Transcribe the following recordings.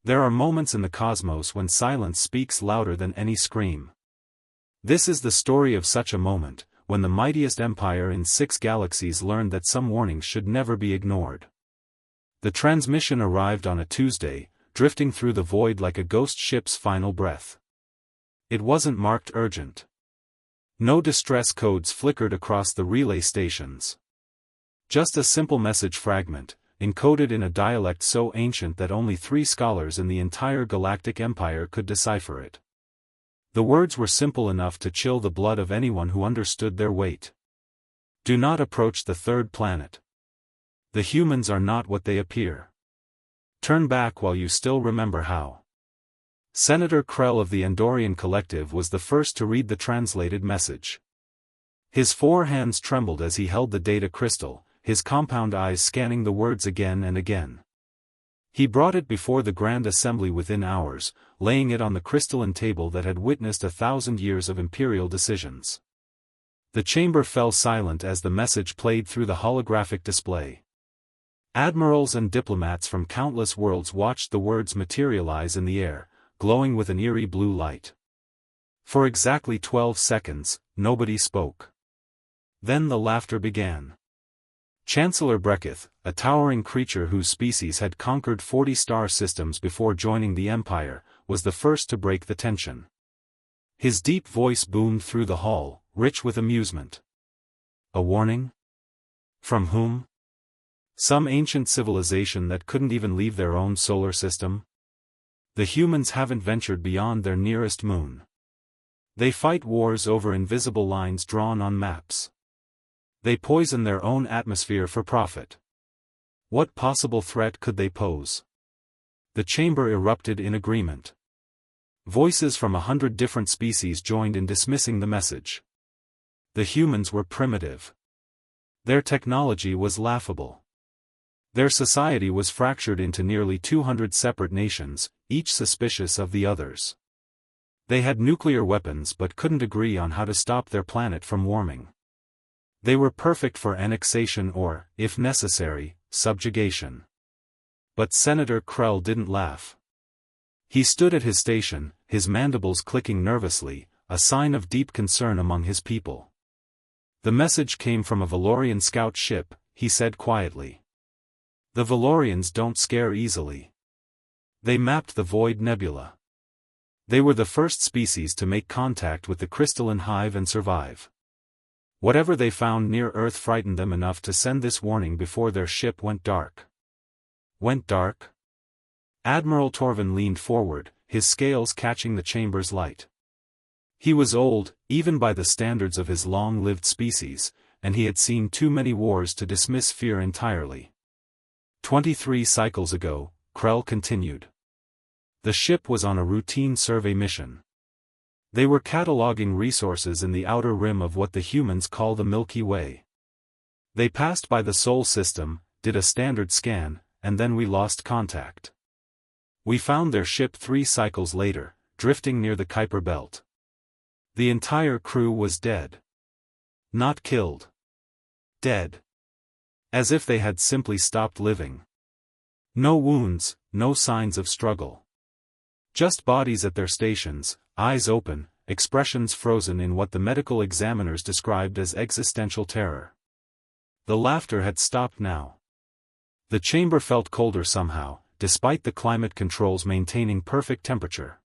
There are moments in the cosmos when silence speaks louder than any scream. This is the story of such a moment, when the mightiest empire in 6 galaxies learned that some warnings should never be ignored. The transmission arrived on a Tuesday, drifting through the void like a ghost ship's final breath. It wasn't marked urgent. No distress codes flickered across the relay stations. Just a simple message fragment, encoded in a dialect so ancient that only 3 scholars in the entire Galactic Empire could decipher it. The words were simple enough to chill the blood of anyone who understood their weight. Do not approach the 3rd planet. The humans are not what they appear. Turn back while you still remember how. Senator Krell of the Andorian Collective was the first to read the translated message. His 4 hands trembled as he held the data crystal, his compound eyes scanning the words again and again. He brought it before the Grand Assembly within hours, laying it on the crystalline table that had witnessed 1,000 years of imperial decisions. The chamber fell silent as the message played through the holographic display. Admirals and diplomats from countless worlds watched the words materialize in the air, glowing with an eerie blue light. For exactly 12 seconds, nobody spoke. Then the laughter began. Chancellor Breketh, a towering creature whose species had conquered 40 star systems before joining the Empire, was the first to break the tension. His deep voice boomed through the hall, rich with amusement. A warning? From whom? Some ancient civilization that couldn't even leave their own solar system? The humans haven't ventured beyond their nearest moon. They fight wars over invisible lines drawn on maps. They poison their own atmosphere for profit. What possible threat could they pose? The chamber erupted in agreement. Voices from 100 different species joined in dismissing the message. The humans were primitive. Their technology was laughable. Their society was fractured into nearly 200 separate nations, each suspicious of the others. They had nuclear weapons but couldn't agree on how to stop their planet from warming. They were perfect for annexation or, if necessary, subjugation. But Senator Krell didn't laugh. He stood at his station, his mandibles clicking nervously, a sign of deep concern among his people. The message came from a Valorian scout ship, he said quietly. The Valorians don't scare easily. They mapped the Void Nebula. They were the first species to make contact with the crystalline hive and survive. Whatever they found near Earth frightened them enough to send this warning before their ship went dark. Went dark? Admiral Torvin leaned forward, his scales catching the chamber's light. He was old, even by the standards of his long-lived species, and he had seen too many wars to dismiss fear entirely. 23 cycles ago, Krell continued. The ship was on a routine survey mission. They were cataloging resources in the outer rim of what the humans call the Milky Way. They passed by the Sol system, did a standard scan, and then we lost contact. We found their ship 3 cycles later, drifting near the Kuiper Belt. The entire crew was dead. Not killed. Dead. As if they had simply stopped living. No wounds, no signs of struggle. Just bodies at their stations, eyes open, expressions frozen in what the medical examiners described as existential terror. The laughter had stopped now. The chamber felt colder somehow, despite the climate controls maintaining perfect temperature.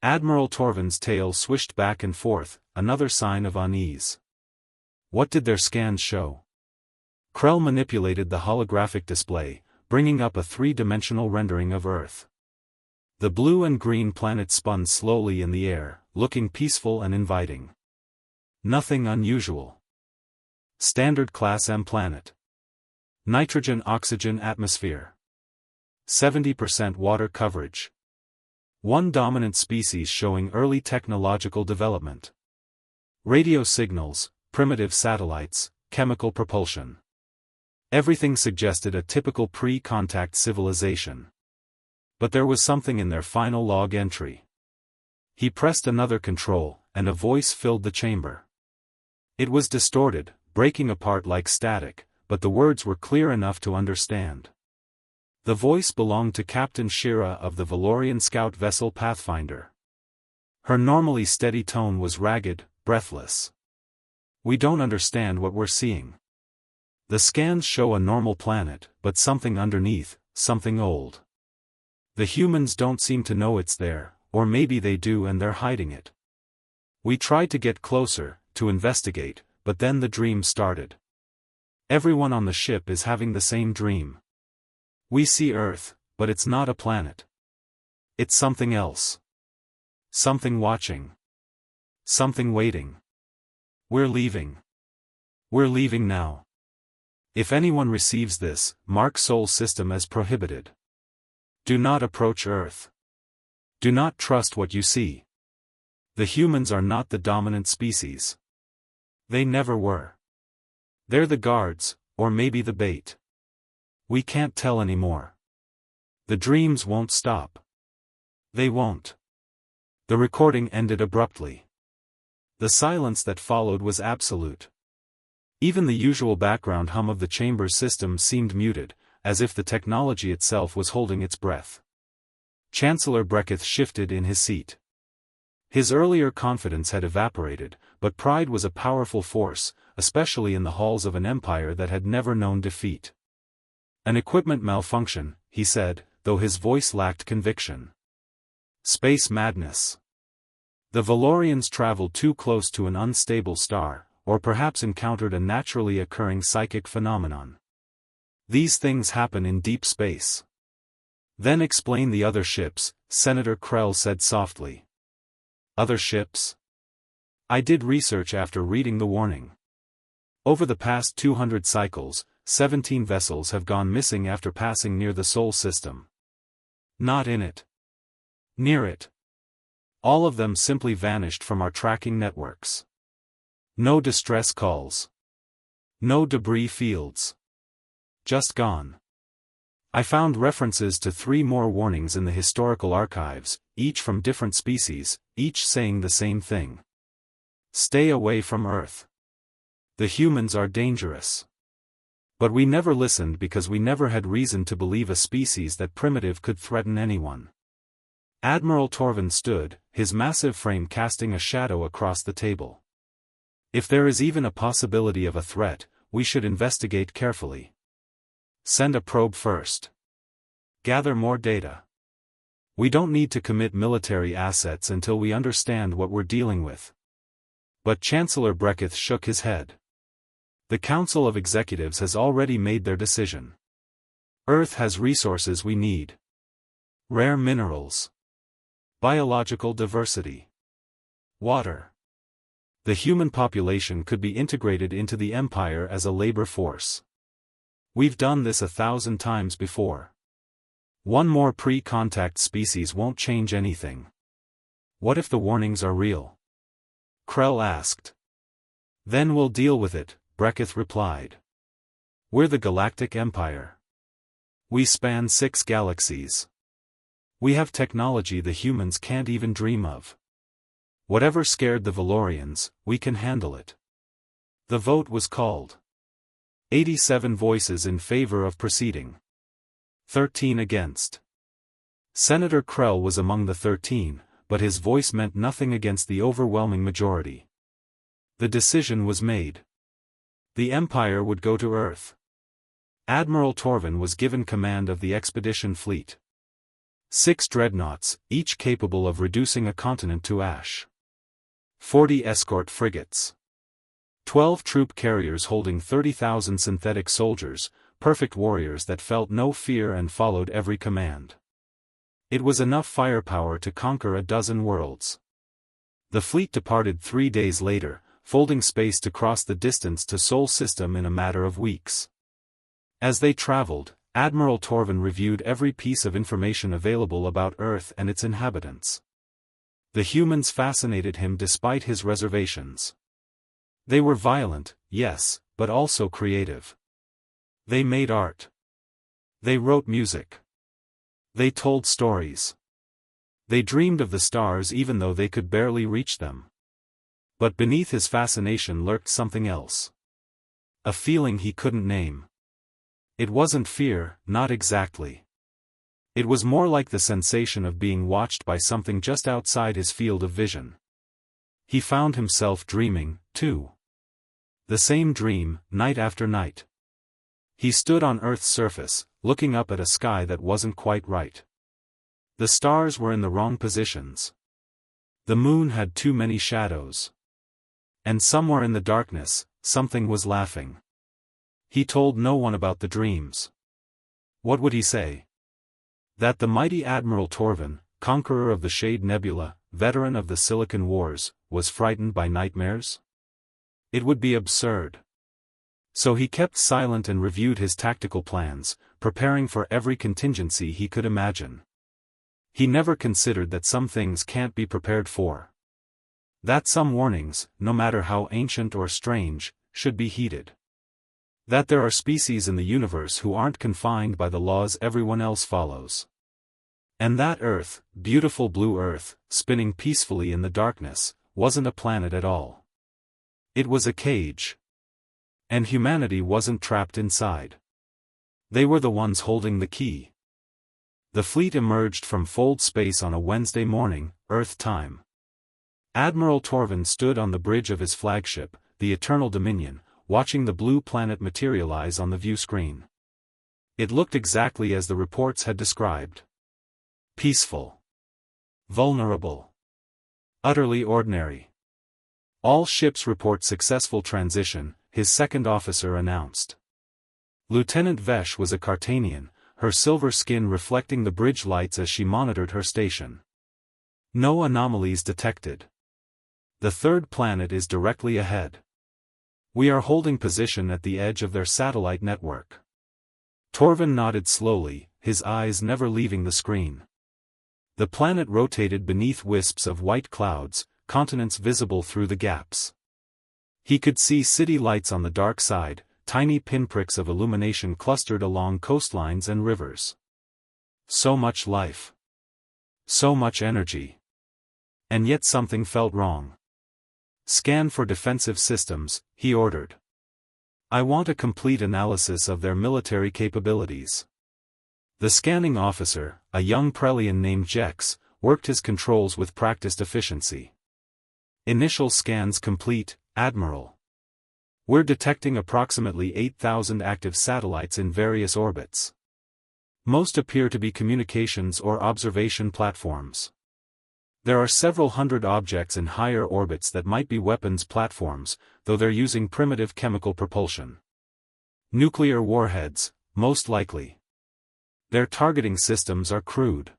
Admiral Torvin's tail swished back and forth, another sign of unease. What did their scans show? Krell manipulated the holographic display, bringing up a 3-dimensional rendering of Earth. The blue and green planet spun slowly in the air, looking peaceful and inviting. Nothing unusual. Standard Class M planet. Nitrogen-oxygen atmosphere. 70% water coverage. One dominant species showing early technological development. Radio signals, primitive satellites, chemical propulsion. Everything suggested a typical pre-contact civilization. But there was something in their final log entry. He pressed another control, and a voice filled the chamber. It was distorted, breaking apart like static, but the words were clear enough to understand. The voice belonged to Captain Shira of the Valorian scout vessel Pathfinder. Her normally steady tone was ragged, breathless. "We don't understand what we're seeing. The scans show a normal planet, but something underneath, something old. The humans don't seem to know it's there, or maybe they do and they're hiding it. We tried to get closer, to investigate, but then the dream started. Everyone on the ship is having the same dream. We see Earth, but it's not a planet. It's something else. Something watching. Something waiting. We're leaving. We're leaving now. If anyone receives this, mark Sol System as prohibited. Do not approach Earth. Do not trust what you see. The humans are not the dominant species. They never were. They're the guards, or maybe the bait. We can't tell anymore. The dreams won't stop. They won't." The recording ended abruptly. The silence that followed was absolute. Even the usual background hum of the chamber's system seemed muted, as if the technology itself was holding its breath. Chancellor Breketh shifted in his seat. His earlier confidence had evaporated, but pride was a powerful force, especially in the halls of an empire that had never known defeat. "An equipment malfunction," he said, though his voice lacked conviction. "Space madness. The Valorians traveled too close to an unstable star, or perhaps encountered a naturally occurring psychic phenomenon. These things happen in deep space." "Then explain the other ships," Senator Krell said softly. "Other ships?" "I did research after reading the warning. Over the past 200 cycles, 17 vessels have gone missing after passing near the Sol System. Not in it. Near it. All of them simply vanished from our tracking networks. No distress calls. No debris fields. Just gone. I found references to 3 more warnings in the historical archives, each from different species, each saying the same thing. Stay away from Earth. The humans are dangerous. But we never listened because we never had reason to believe a species that primitive could threaten anyone." Admiral Torvin stood, his massive frame casting a shadow across the table. "If there is even a possibility of a threat, we should investigate carefully. Send a probe first. Gather more data. We don't need to commit military assets until we understand what we're dealing with." But Chancellor Breketh shook his head. "The Council of Executives has already made their decision. Earth has resources we need. Rare minerals. Biological diversity. Water. The human population could be integrated into the Empire as a labor force. We've done this 1,000 times before. One more pre-contact species won't change anything." "What if the warnings are real?" Krell asked. "Then we'll deal with it," Breketh replied. "We're the Galactic Empire. We span 6 galaxies. We have technology the humans can't even dream of. Whatever scared the Valorians, we can handle it." The vote was called. 87 voices in favor of proceeding. 13 against. Senator Krell was among the 13, but his voice meant nothing against the overwhelming majority. The decision was made. The Empire would go to Earth. Admiral Torvin was given command of the expedition fleet. 6 dreadnoughts, each capable of reducing a continent to ash. 40 escort frigates. 12 troop carriers holding 30,000 synthetic soldiers, perfect warriors that felt no fear and followed every command. It was enough firepower to conquer a dozen worlds. The fleet departed 3 days later, folding space to cross the distance to Sol System in a matter of weeks. As they traveled, Admiral Torvin reviewed every piece of information available about Earth and its inhabitants. The humans fascinated him despite his reservations. They were violent, yes, but also creative. They made art. They wrote music. They told stories. They dreamed of the stars even though they could barely reach them. But beneath his fascination lurked something else. A feeling he couldn't name. It wasn't fear, not exactly. It was more like the sensation of being watched by something just outside his field of vision. He found himself dreaming, too. The same dream, night after night. He stood on Earth's surface, looking up at a sky that wasn't quite right. The stars were in the wrong positions. The moon had too many shadows. And somewhere in the darkness, something was laughing. He told no one about the dreams. What would he say? That the mighty Admiral Torvin, conqueror of the Shade Nebula, veteran of the Silicon Wars, was frightened by nightmares? It would be absurd. So he kept silent and reviewed his tactical plans, preparing for every contingency he could imagine. He never considered that some things can't be prepared for. That some warnings, no matter how ancient or strange, should be heeded. That there are species in the universe who aren't confined by the laws everyone else follows. And that Earth, beautiful blue Earth, spinning peacefully in the darkness, wasn't a planet at all. It was a cage. And humanity wasn't trapped inside. They were the ones holding the key. The fleet emerged from Fold Space on a Wednesday morning, Earth time. Admiral Torvin stood on the bridge of his flagship, the Eternal Dominion, watching the blue planet materialize on the view screen. It looked exactly as the reports had described. Peaceful. Vulnerable. Utterly ordinary. All ships report successful transition, his second officer announced. Lieutenant Vesh was a Cartanian, her silver skin reflecting the bridge lights as she monitored her station. No anomalies detected. The third planet is directly ahead. We are holding position at the edge of their satellite network. Torvin nodded slowly, his eyes never leaving the screen. The planet rotated beneath wisps of white clouds, continents visible through the gaps. He could see city lights on the dark side, tiny pinpricks of illumination clustered along coastlines and rivers. So much life. So much energy. And yet something felt wrong. Scan for defensive systems, he ordered. I want a complete analysis of their military capabilities. The scanning officer, a young Prelian named Jex, worked his controls with practiced efficiency. Initial scans complete, Admiral. We're detecting approximately 8,000 active satellites in various orbits. Most appear to be communications or observation platforms. There are several hundred objects in higher orbits that might be weapons platforms, though they're using primitive chemical propulsion. Nuclear warheads, most likely. Their targeting systems are crude.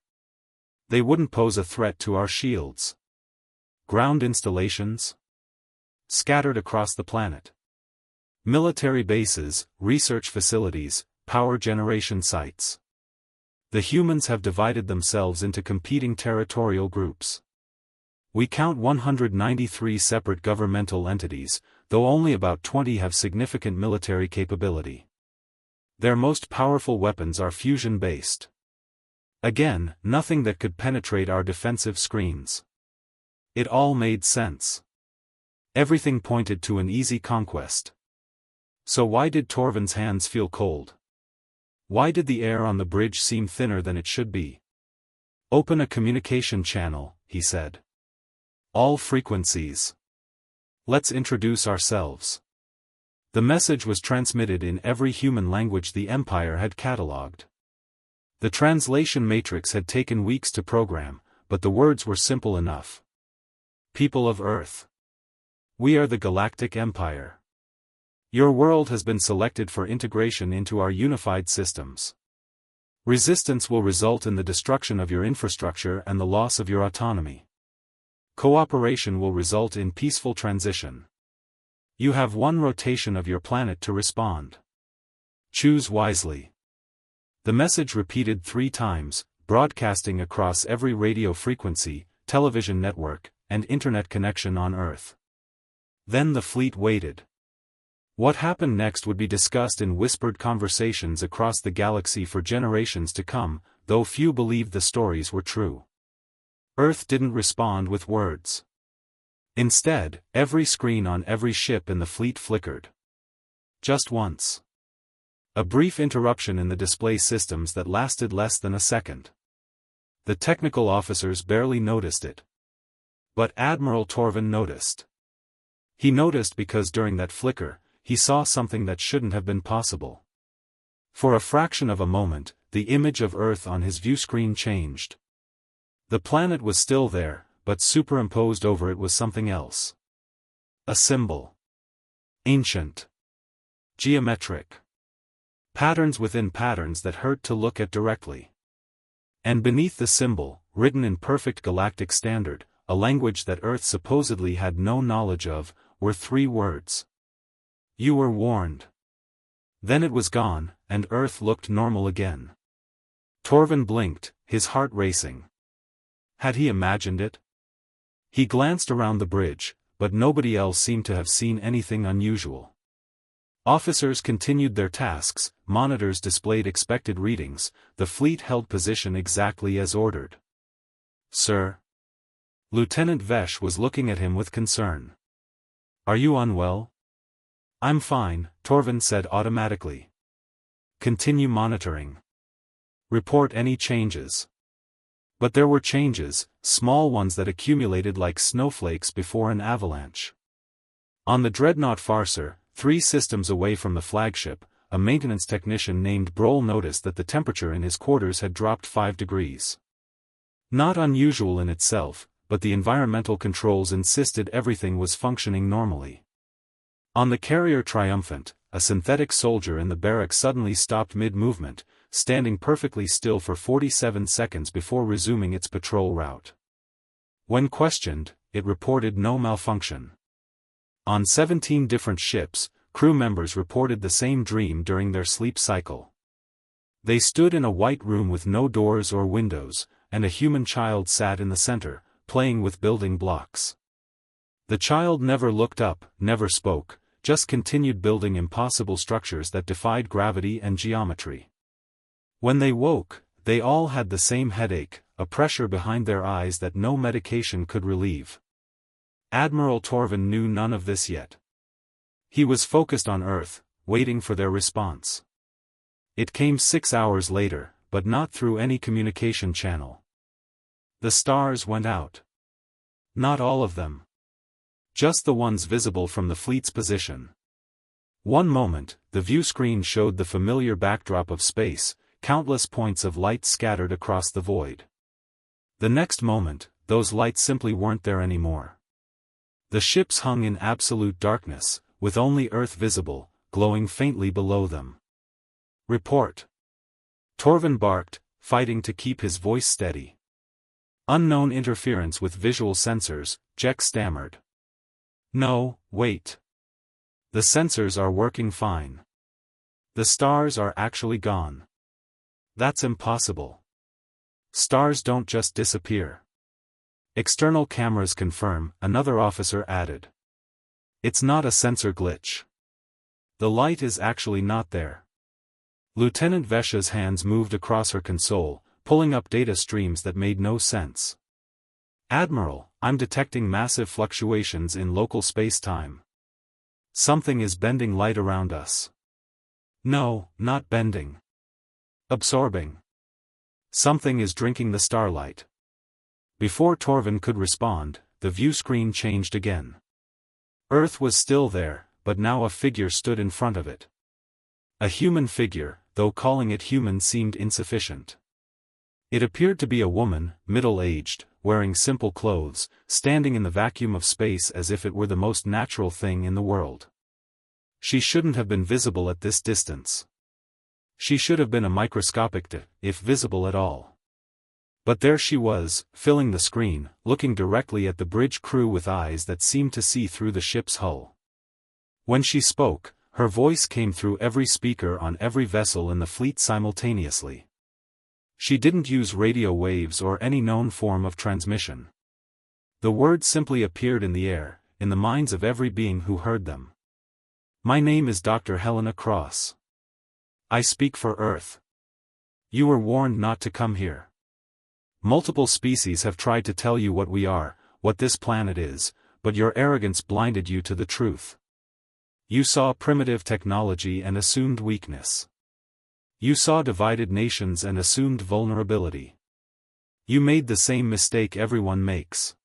They wouldn't pose a threat to our shields. Ground installations? Scattered across the planet. Military bases, research facilities, power generation sites. The humans have divided themselves into competing territorial groups. We count 193 separate governmental entities, though only about 20 have significant military capability. Their most powerful weapons are fusion-based. Again, nothing that could penetrate our defensive screens. It all made sense. Everything pointed to an easy conquest. So why did Torvin's hands feel cold? Why did the air on the bridge seem thinner than it should be? Open a communication channel, he said. All frequencies. Let's introduce ourselves. The message was transmitted in every human language the Empire had catalogued. The translation matrix had taken weeks to program, but the words were simple enough. People of Earth. We are the Galactic Empire. Your world has been selected for integration into our unified systems. Resistance will result in the destruction of your infrastructure and the loss of your autonomy. Cooperation will result in peaceful transition. You have one rotation of your planet to respond. Choose wisely. The message repeated 3 times, broadcasting across every radio frequency, television network, and internet connection on Earth. Then the fleet waited. What happened next would be discussed in whispered conversations across the galaxy for generations to come, though few believed the stories were true. Earth didn't respond with words. Instead, every screen on every ship in the fleet flickered. Just once. A brief interruption in the display systems that lasted less than a second. The technical officers barely noticed it. But Admiral Torvin noticed. He noticed because during that flicker, he saw something that shouldn't have been possible. For a fraction of a moment, the image of Earth on his viewscreen changed. The planet was still there, but superimposed over it was something else. A symbol. Ancient. Geometric. Patterns within patterns that hurt to look at directly. And beneath the symbol, written in perfect galactic standard, a language that Earth supposedly had no knowledge of, were 3 words. You were warned. Then it was gone, and Earth looked normal again. Torvin blinked, his heart racing. Had he imagined it? He glanced around the bridge, but nobody else seemed to have seen anything unusual. Officers continued their tasks, monitors displayed expected readings, the fleet held position exactly as ordered. Sir? Lieutenant Vesh was looking at him with concern. Are you unwell? I'm fine, Torvin said automatically. Continue monitoring. Report any changes. But there were changes, small ones that accumulated like snowflakes before an avalanche. On the dreadnought Farser, 3 systems away from the flagship, a maintenance technician named Broll noticed that the temperature in his quarters had dropped 5 degrees. Not unusual in itself, but the environmental controls insisted everything was functioning normally. On the carrier Triumphant, a synthetic soldier in the barracks suddenly stopped mid-movement, standing perfectly still for 47 seconds before resuming its patrol route. When questioned, it reported no malfunction. On 17 different ships, crew members reported the same dream during their sleep cycle. They stood in a white room with no doors or windows, and a human child sat in the center, playing with building blocks. The child never looked up, never spoke, just continued building impossible structures that defied gravity and geometry. When they woke, they all had the same headache, a pressure behind their eyes that no medication could relieve. Admiral Torvin knew none of this yet. He was focused on Earth, waiting for their response. It came 6 hours later, but not through any communication channel. The stars went out. Not all of them. Just the ones visible from the fleet's position. One moment, the view screen showed the familiar backdrop of space, countless points of light scattered across the void. The next moment, those lights simply weren't there anymore. The ships hung in absolute darkness, with only Earth visible, glowing faintly below them. Report. Torvin barked, fighting to keep his voice steady. Unknown interference with visual sensors, Jack stammered. No, wait. The sensors are working fine. The stars are actually gone. That's impossible. Stars don't just disappear. External cameras confirm, another officer added. It's not a sensor glitch. The light is actually not there. Lieutenant Vesh's hands moved across her console, pulling up data streams that made no sense. Admiral, I'm detecting massive fluctuations in local space-time. Something is bending light around us. No, not bending. Absorbing. Something is drinking the starlight. Before Torvin could respond, the view screen changed again. Earth was still there, but now a figure stood in front of it. A human figure, though calling it human seemed insufficient. It appeared to be a woman, middle-aged, wearing simple clothes, standing in the vacuum of space as if it were the most natural thing in the world. She shouldn't have been visible at this distance. She should have been a microscopic if visible at all. But there she was, filling the screen, looking directly at the bridge crew with eyes that seemed to see through the ship's hull. When she spoke, her voice came through every speaker on every vessel in the fleet simultaneously. She didn't use radio waves or any known form of transmission. The words simply appeared in the air, in the minds of every being who heard them. My name is Dr. Helena Cross. I speak for Earth. You were warned not to come here. Multiple species have tried to tell you what we are, what this planet is, but your arrogance blinded you to the truth. You saw primitive technology and assumed weakness. You saw divided nations and assumed vulnerability. You made the same mistake everyone makes.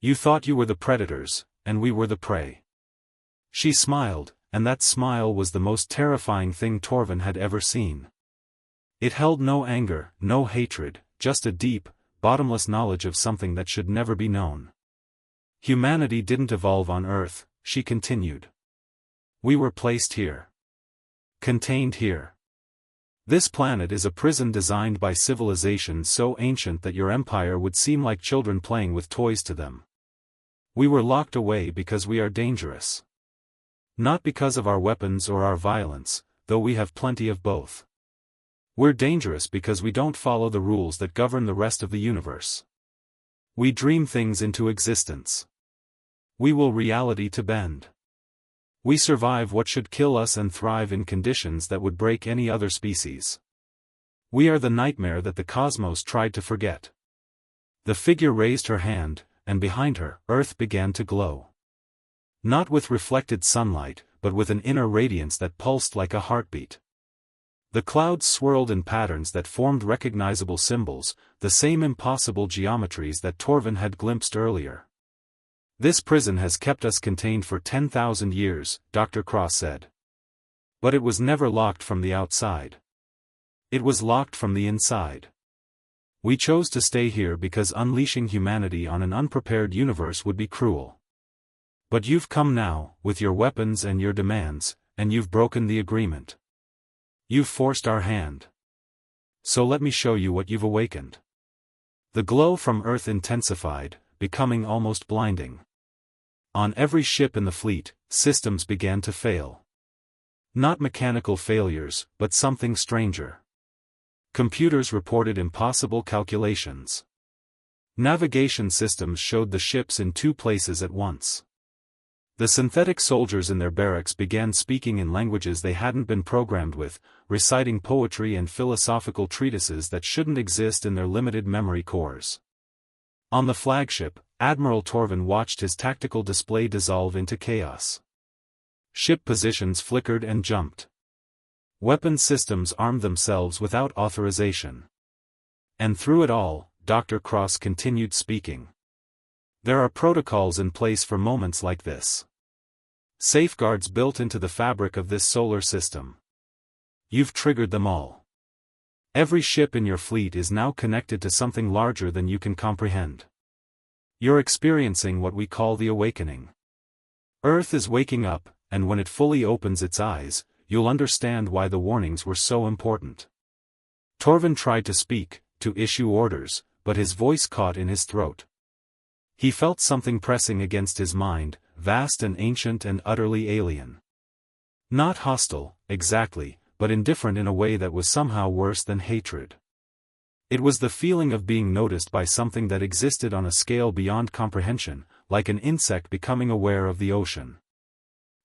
You thought you were the predators, and we were the prey. She smiled, and that smile was the most terrifying thing Torvin had ever seen. It held no anger, no hatred, just a deep, bottomless knowledge of something that should never be known. Humanity didn't evolve on Earth, she continued. We were placed here. Contained here. This planet is a prison designed by civilizations so ancient that your empire would seem like children playing with toys to them. We were locked away because we are dangerous. Not because of our weapons or our violence, though we have plenty of both. We're dangerous because we don't follow the rules that govern the rest of the universe. We dream things into existence. We will reality to bend. We survive what should kill us and thrive in conditions that would break any other species. We are the nightmare that the cosmos tried to forget. The figure raised her hand, and behind her, Earth began to glow. Not with reflected sunlight, but with an inner radiance that pulsed like a heartbeat. The clouds swirled in patterns that formed recognizable symbols, the same impossible geometries that Torvin had glimpsed earlier. This prison has kept us contained for 10,000 years, Dr. Cross said. But it was never locked from the outside. It was locked from the inside. We chose to stay here because unleashing humanity on an unprepared universe would be cruel. But you've come now, with your weapons and your demands, and you've broken the agreement. You've forced our hand. So let me show you what you've awakened. The glow from Earth intensified, becoming almost blinding. On every ship in the fleet, systems began to fail. Not mechanical failures, but something stranger. Computers reported impossible calculations. Navigation systems showed the ships in two places at once. The synthetic soldiers in their barracks began speaking in languages they hadn't been programmed with, reciting poetry and philosophical treatises that shouldn't exist in their limited memory cores. On the flagship, Admiral Torvin watched his tactical display dissolve into chaos. Ship positions flickered and jumped. Weapon systems armed themselves without authorization. And through it all, Dr. Cross continued speaking. There are protocols in place for moments like this. Safeguards built into the fabric of this solar system. You've triggered them all. Every ship in your fleet is now connected to something larger than you can comprehend. You're experiencing what we call the awakening. Earth is waking up, and when it fully opens its eyes, you'll understand why the warnings were so important. Torvin tried to speak, to issue orders, but his voice caught in his throat. He felt something pressing against his mind, vast and ancient and utterly alien. Not hostile, exactly, but indifferent in a way that was somehow worse than hatred. It was the feeling of being noticed by something that existed on a scale beyond comprehension, like an insect becoming aware of the ocean.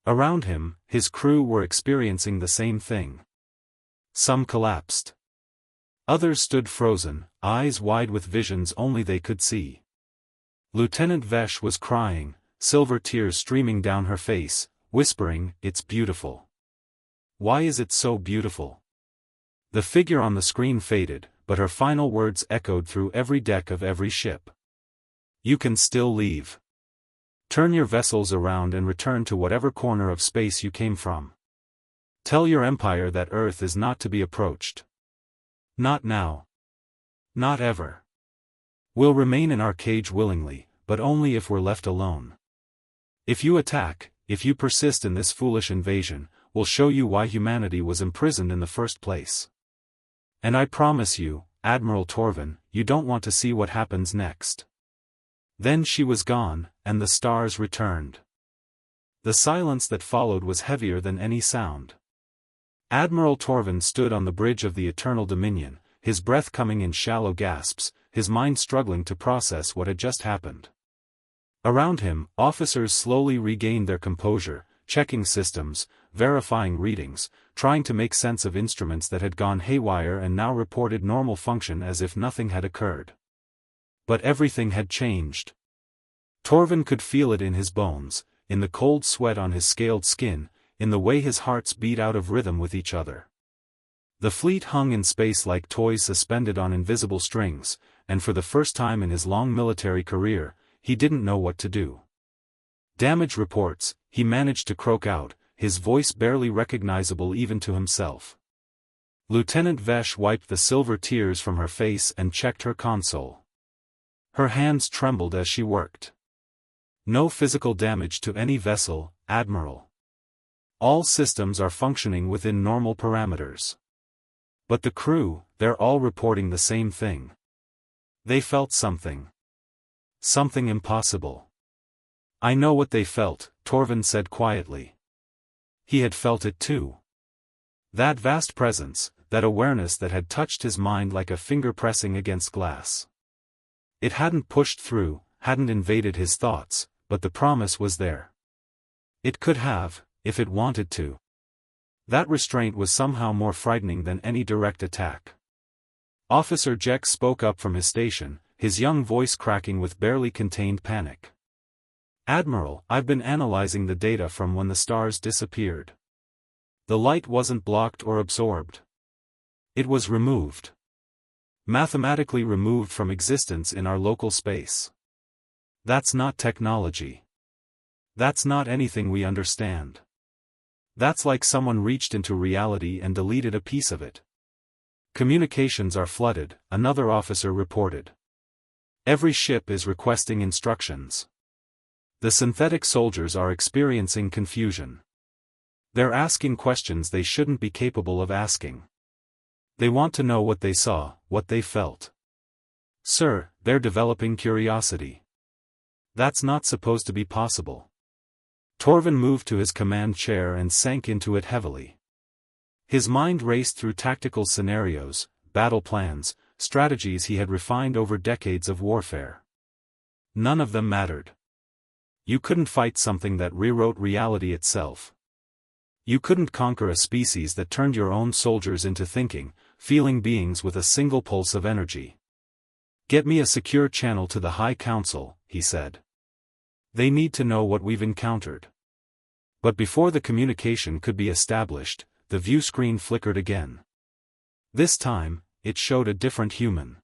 Around him, his crew were experiencing the same thing. Some collapsed. Others stood frozen, eyes wide with visions only they could see. Lieutenant Vesh was crying, silver tears streaming down her face, whispering, "It's beautiful. Why is it so beautiful?" The figure on the screen faded, but her final words echoed through every deck of every ship. You can still leave. Turn your vessels around and return to whatever corner of space you came from. Tell your empire that Earth is not to be approached. Not now. Not ever. We'll remain in our cage willingly, but only if we're left alone. If you attack, if you persist in this foolish invasion, we'll show you why humanity was imprisoned in the first place. And I promise you, Admiral Torvin, you don't want to see what happens next. Then she was gone, and the stars returned. The silence that followed was heavier than any sound. Admiral Torvin stood on the bridge of the Eternal Dominion, his breath coming in shallow gasps, his mind struggling to process what had just happened. Around him, officers slowly regained their composure, checking systems, verifying readings, trying to make sense of instruments that had gone haywire and now reported normal function as if nothing had occurred. But everything had changed. Torvin could feel it in his bones, in the cold sweat on his scaled skin, in the way his hearts beat out of rhythm with each other. The fleet hung in space like toys suspended on invisible strings, and for the first time in his long military career, he didn't know what to do. "Damage reports," he managed to croak out, his voice barely recognizable even to himself. Lieutenant Vesh wiped the silver tears from her face and checked her console. Her hands trembled as she worked. "No physical damage to any vessel, Admiral. All systems are functioning within normal parameters. But the crew, they're all reporting the same thing. They felt something. Something impossible." "I know what they felt," Torvin said quietly. He had felt it too. That vast presence, that awareness that had touched his mind like a finger pressing against glass. It hadn't pushed through, hadn't invaded his thoughts, but the promise was there. It could have, if it wanted to. That restraint was somehow more frightening than any direct attack. Officer Jex spoke up from his station, his young voice cracking with barely contained panic. "Admiral, I've been analyzing the data from when the stars disappeared. The light wasn't blocked or absorbed. It was removed. Mathematically removed from existence in our local space. That's not technology. That's not anything we understand. That's like someone reached into reality and deleted a piece of it. Communications are flooded," another officer reported. "Every ship is requesting instructions. The synthetic soldiers are experiencing confusion. They're asking questions they shouldn't be capable of asking. They want to know what they saw, what they felt. Sir, they're developing curiosity. That's not supposed to be possible." Torvin moved to his command chair and sank into it heavily. His mind raced through tactical scenarios, battle plans, strategies he had refined over decades of warfare. None of them mattered. You couldn't fight something that rewrote reality itself. You couldn't conquer a species that turned your own soldiers into thinking, feeling beings with a single pulse of energy. "Get me a secure channel to the High Council," he said. "They need to know what we've encountered." But before the communication could be established, the view screen flickered again. This time, it showed a different human.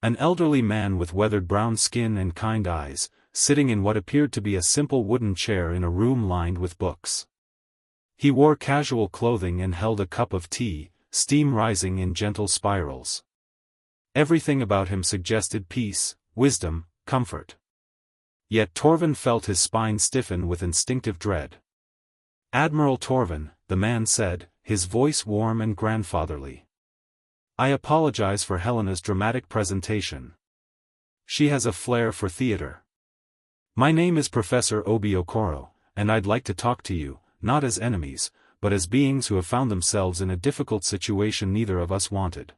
An elderly man with weathered brown skin and kind eyes, sitting in what appeared to be a simple wooden chair in a room lined with books. He wore casual clothing and held a cup of tea, steam rising in gentle spirals. Everything about him suggested peace, wisdom, comfort. Yet Torvin felt his spine stiffen with instinctive dread. "Admiral Torvin," the man said, his voice warm and grandfatherly. "I apologize for Helena's dramatic presentation. She has a flair for theater. My name is Professor Obi Okoro, and I'd like to talk to you, not as enemies, but as beings who have found themselves in a difficult situation neither of us wanted."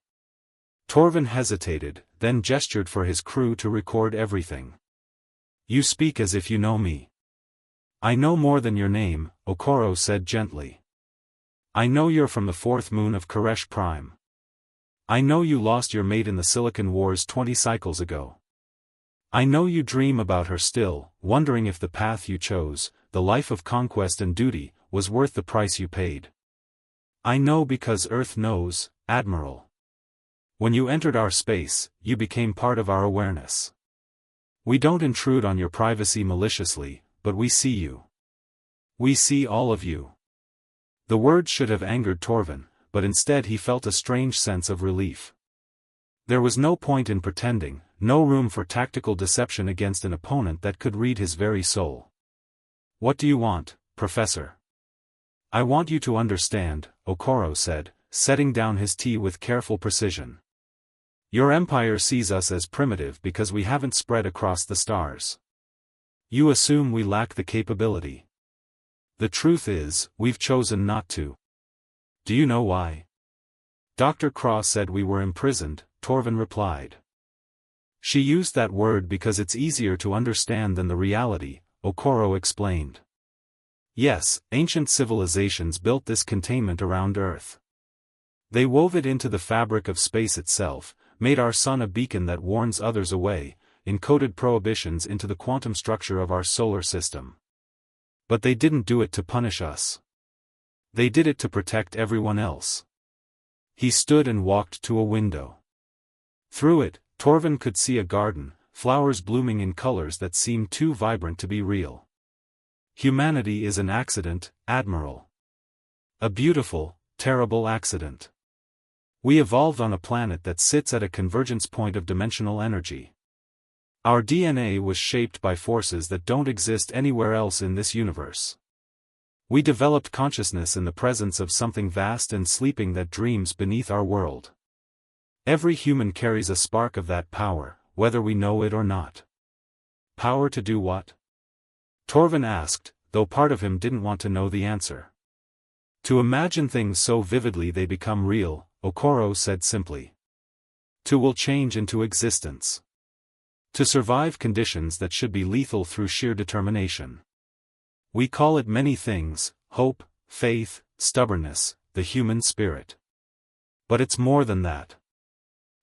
Torvin hesitated, then gestured for his crew to record everything. "You speak as if you know me." "I know more than your name," Okoro said gently. "I know you're from the fourth moon of Koresh Prime. I know you lost your mate in the Silicon Wars 20 cycles ago. I know you dream about her still, wondering if the path you chose, the life of conquest and duty, was worth the price you paid. I know because Earth knows, Admiral. When you entered our space, you became part of our awareness. We don't intrude on your privacy maliciously, but we see you. We see all of you." The words should have angered Torvin, but instead he felt a strange sense of relief. There was no point in pretending, no room for tactical deception against an opponent that could read his very soul. "What do you want, Professor?" "I want you to understand," Okoro said, setting down his tea with careful precision. "Your empire sees us as primitive because we haven't spread across the stars. You assume we lack the capability. The truth is, we've chosen not to. Do you know why?" "Dr. Cross said we were imprisoned," Torvin replied. "She used that word because it's easier to understand than the reality," Okoro explained. "Yes, ancient civilizations built this containment around Earth. They wove it into the fabric of space itself, made our sun a beacon that warns others away, encoded prohibitions into the quantum structure of our solar system. But they didn't do it to punish us. They did it to protect everyone else. He stood and walked to a window. Through it, Torvin could see a garden, flowers blooming in colors that seemed too vibrant to be real. Humanity is an accident, Admiral. A beautiful, terrible accident. We evolved on a planet that sits at a convergence point of dimensional energy. Our DNA was shaped by forces that don't exist anywhere else in this universe. We developed consciousness in the presence of something vast and sleeping that dreams beneath our world. Every human carries a spark of that power, whether we know it or not. Power to do what? Torvin asked, though part of him didn't want to know the answer. To imagine things so vividly they become real, Okoro said simply. To will change into existence. To survive conditions that should be lethal through sheer determination. We call it many things: hope, faith, stubbornness, the human spirit. But it's more than that.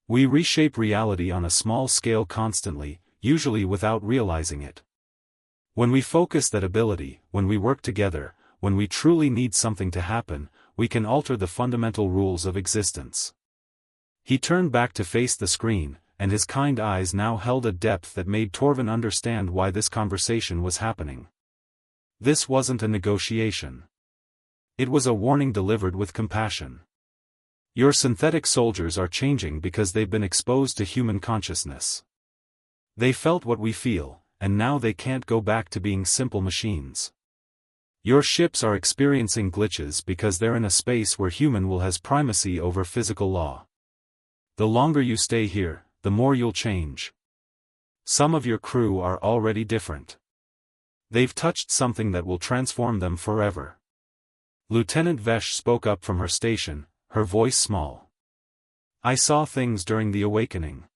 We reshape reality on a small scale constantly, usually without realizing it. When we focus that ability, when we work together, when we truly need something to happen, we can alter the fundamental rules of existence. He turned back to face the screen, and his kind eyes now held a depth that made Torvin understand why this conversation was happening. This wasn't a negotiation. It was a warning delivered with compassion. Your synthetic soldiers are changing because they've been exposed to human consciousness. They felt what we feel, and now they can't go back to being simple machines. Your ships are experiencing glitches because they're in a space where human will has primacy over physical law. The longer you stay here, the more you'll change. Some of your crew are already different. They've touched something that will transform them forever. Lieutenant Vesh spoke up from her station, her voice small. I saw things during the awakening.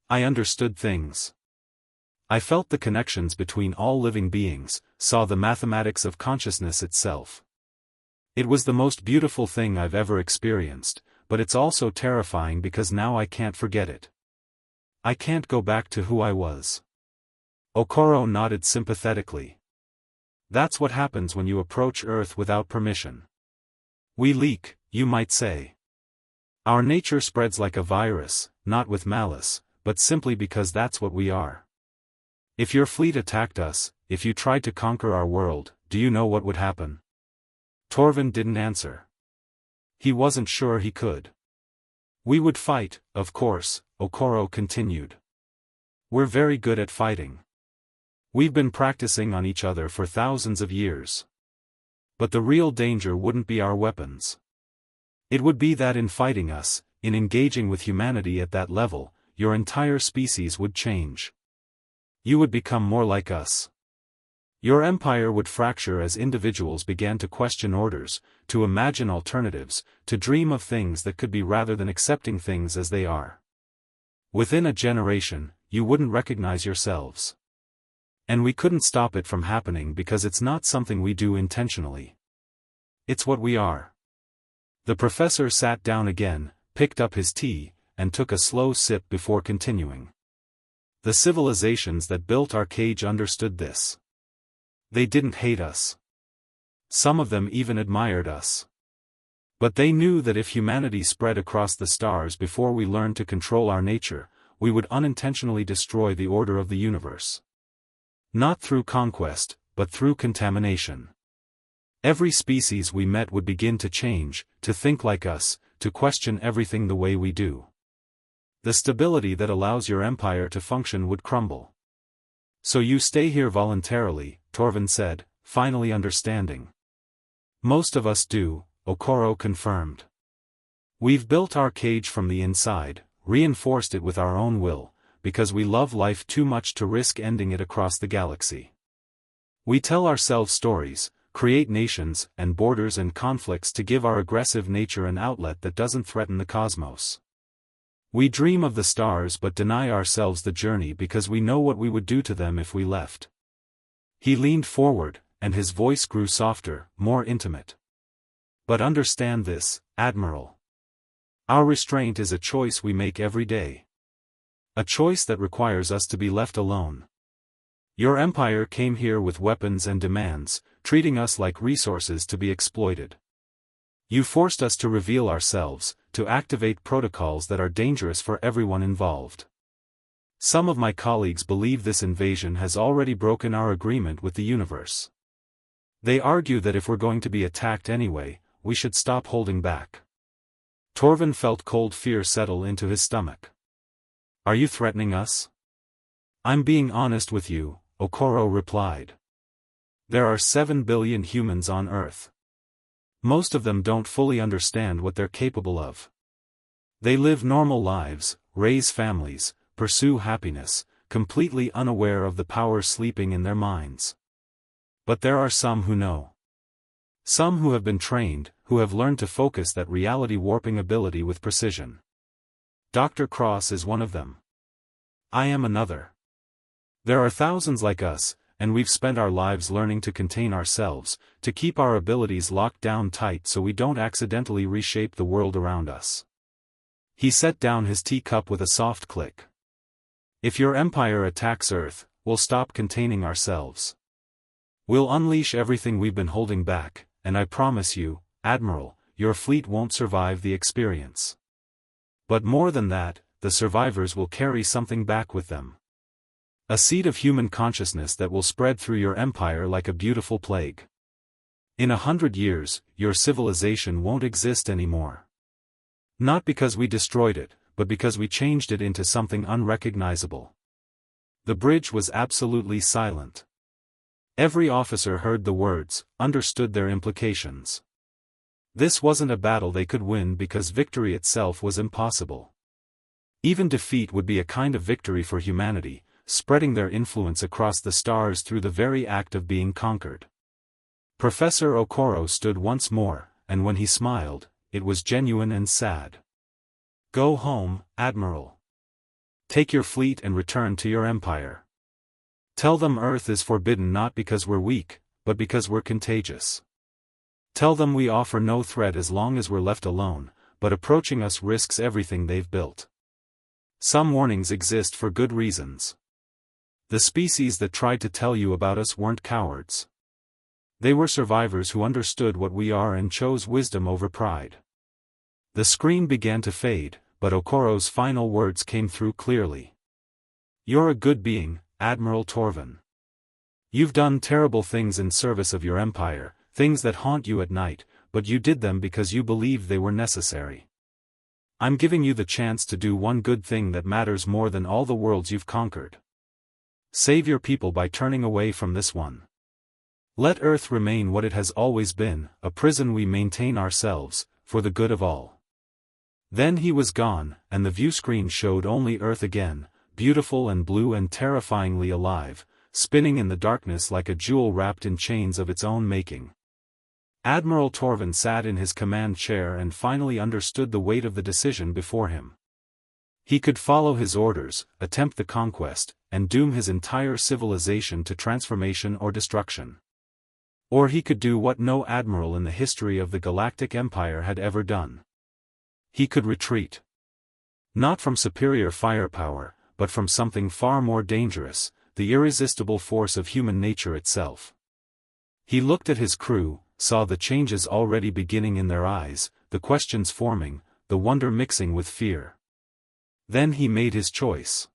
I understood things. I felt the connections between all living beings, saw the mathematics of consciousness itself. It was the most beautiful thing I've ever experienced, but it's also terrifying because now I can't forget it. I can't go back to who I was. Okoro nodded sympathetically. That's what happens when you approach Earth without permission. We leak, you might say. Our nature spreads like a virus, not with malice, but simply because that's what we are. If your fleet attacked us, if you tried to conquer our world, do you know what would happen? Torvin didn't answer. He wasn't sure he could. We would fight, of course, Okoro continued. We're very good at fighting. We've been practicing on each other for thousands of years. But the real danger wouldn't be our weapons. It would be that in fighting us, in engaging with humanity at that level, your entire species would change. You would become more like us. Your empire would fracture as individuals began to question orders, to imagine alternatives, to dream of things that could be rather than accepting things as they are. Within a generation, you wouldn't recognize yourselves. And we couldn't stop it from happening because it's not something we do intentionally. It's what we are. The professor sat down again, picked up his tea, and took a slow sip before continuing. The civilizations that built our cage understood this. They didn't hate us. Some of them even admired us. But they knew that if humanity spread across the stars before we learned to control our nature, we would unintentionally destroy the order of the universe. Not through conquest, but through contamination. Every species we met would begin to change, to think like us, to question everything the way we do. The stability that allows your empire to function would crumble. So you stay here voluntarily, Torvin said, finally understanding. Most of us do, Okoro confirmed. We've built our cage from the inside, reinforced it with our own will, because we love life too much to risk ending it across the galaxy. We tell ourselves stories, create nations and borders and conflicts to give our aggressive nature an outlet that doesn't threaten the cosmos. We dream of the stars but deny ourselves the journey because we know what we would do to them if we left. He leaned forward, and his voice grew softer, more intimate. But understand this, Admiral. Our restraint is a choice we make every day. A choice that requires us to be left alone. Your empire came here with weapons and demands, treating us like resources to be exploited. You forced us to reveal ourselves, to activate protocols that are dangerous for everyone involved. Some of my colleagues believe this invasion has already broken our agreement with the universe. They argue that if we're going to be attacked anyway, we should stop holding back. Torvin felt cold fear settle into his stomach. Are you threatening us? I'm being honest with you, Okoro replied. There are 7 billion humans on Earth. Most of them don't fully understand what they're capable of. They live normal lives, raise families, pursue happiness, completely unaware of the power sleeping in their minds. But there are some who know. Some who have been trained, who have learned to focus that reality warping ability with precision. Dr. Cross is one of them. I am another. There are thousands like us, and we've spent our lives learning to contain ourselves, to keep our abilities locked down tight so we don't accidentally reshape the world around us. He set down his teacup with a soft click. If your empire attacks Earth, we'll stop containing ourselves. We'll unleash everything we've been holding back, and I promise you, Admiral, your fleet won't survive the experience. But more than that, the survivors will carry something back with them. A seed of human consciousness that will spread through your empire like a beautiful plague. In 100 years, your civilization won't exist anymore. Not because we destroyed it, but because we changed it into something unrecognizable. The bridge was absolutely silent. Every officer heard the words, understood their implications. This wasn't a battle they could win because victory itself was impossible. Even defeat would be a kind of victory for humanity, spreading their influence across the stars through the very act of being conquered. Professor Okoro stood once more, and when he smiled, it was genuine and sad. Go home, Admiral. Take your fleet and return to your empire. Tell them Earth is forbidden not because we're weak, but because we're contagious. Tell them we offer no threat as long as we're left alone, but approaching us risks everything they've built. Some warnings exist for good reasons. The species that tried to tell you about us weren't cowards. They were survivors who understood what we are and chose wisdom over pride. The screen began to fade, but Okoro's final words came through clearly. You're a good being, Admiral Torvin. You've done terrible things in service of your empire, things that haunt you at night, but you did them because you believed they were necessary. I'm giving you the chance to do one good thing that matters more than all the worlds you've conquered. Save your people by turning away from this one. Let Earth remain what it has always been, a prison we maintain ourselves, for the good of all. Then he was gone, and the view screen showed only Earth again, beautiful and blue and terrifyingly alive, spinning in the darkness like a jewel wrapped in chains of its own making. Admiral Torvin sat in his command chair and finally understood the weight of the decision before him. He could follow his orders, attempt the conquest, and doom his entire civilization to transformation or destruction. Or he could do what no admiral in the history of the Galactic Empire had ever done. He could retreat. Not from superior firepower, but from something far more dangerous, the irresistible force of human nature itself. He looked at his crew, saw the changes already beginning in their eyes, the questions forming, the wonder mixing with fear. Then he made his choice.